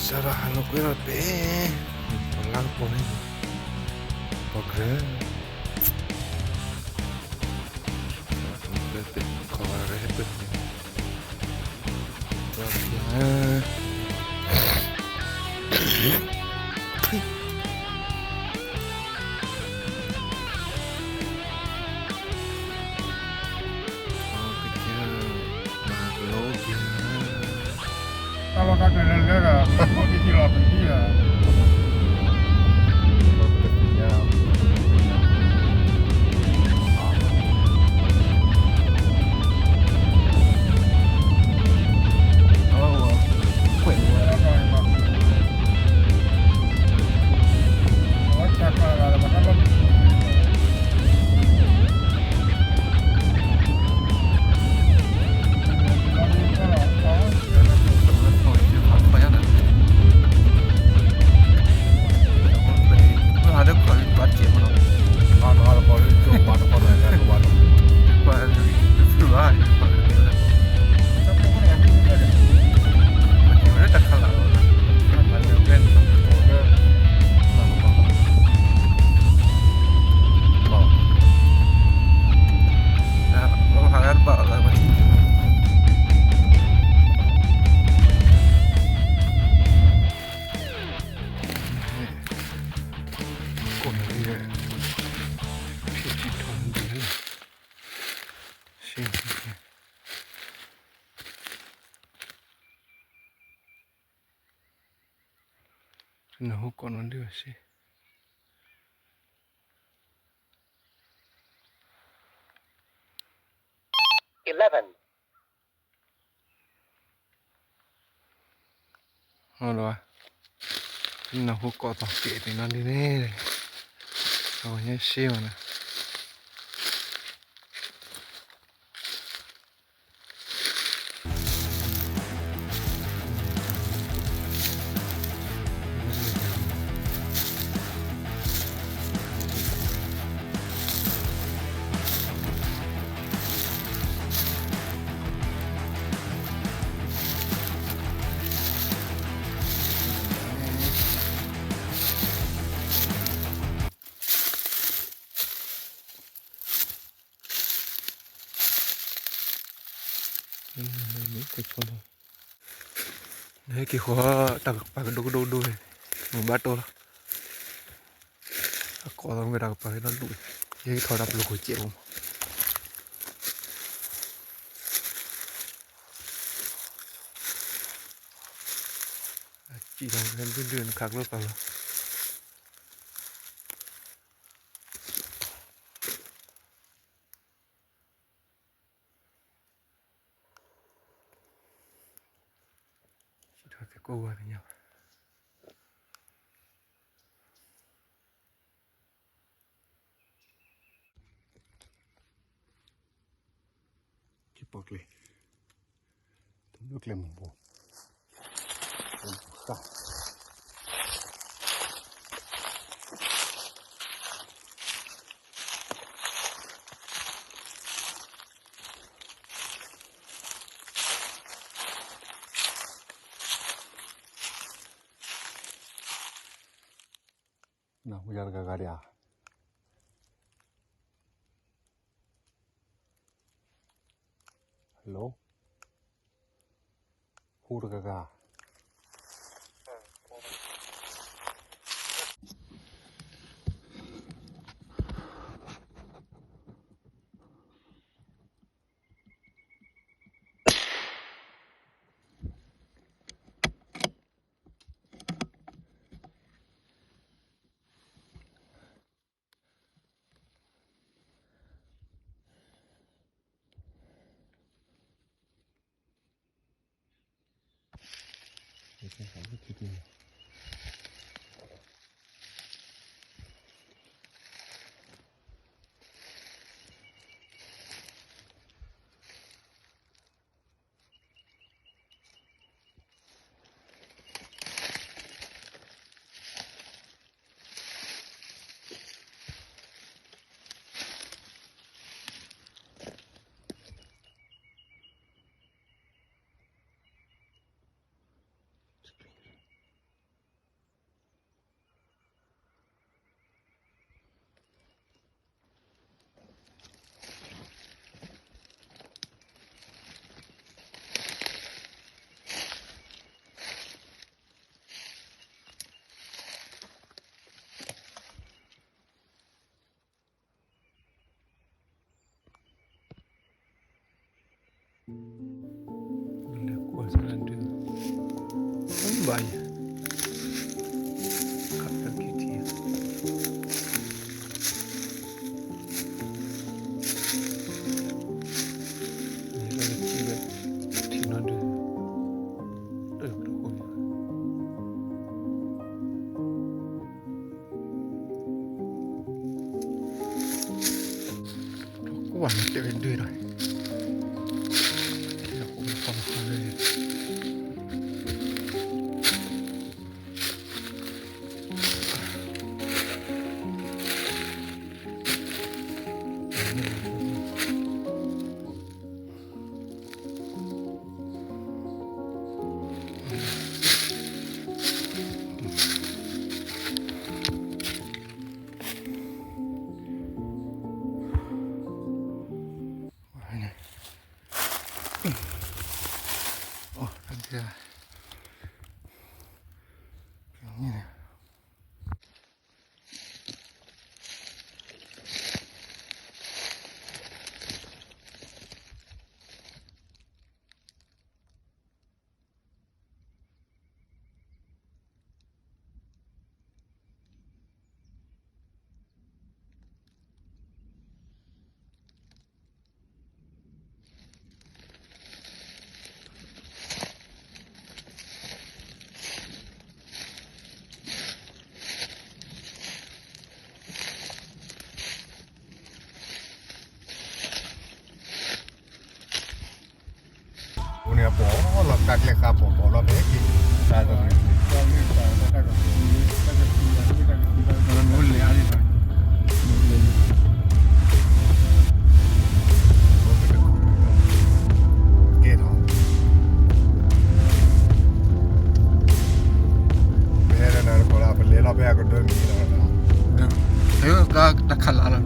Sarahan ko yun, pe. Walang po rin. Pagre. Pe, kawara pe. Kalau kata lelera, mau dijual dia. No, con un dios, sí. Rồi, nó hút cỏ tỏ kệ thì nó đi nè. Rồi nhá siêu nè. Đấy cái khóa đặc bà cái đôi đôi một bát đô có tao người đặc bà cái nó đuổi cái thỏi đập lục của triệu không chỉ là cái đường khác luôn vào chỉ thôi cái cô vào với nhau cái bọt này nước lên một bộ nah ujar gak dia hello hur gaga cái phải cái gì Vaya. Kapel kiti. Ini ada tiga. Tina ada. Berapa? Aku warna terendam lah. Aku berapa hari? Oh, ada. Yang ini. Punya pohon lekat lekap pohon lo begini. Satu ni. Orang boleh ada kan? Gitu. Biar nak kalau apa lelap ya aku demi lah. Ayo, dah kalah lah.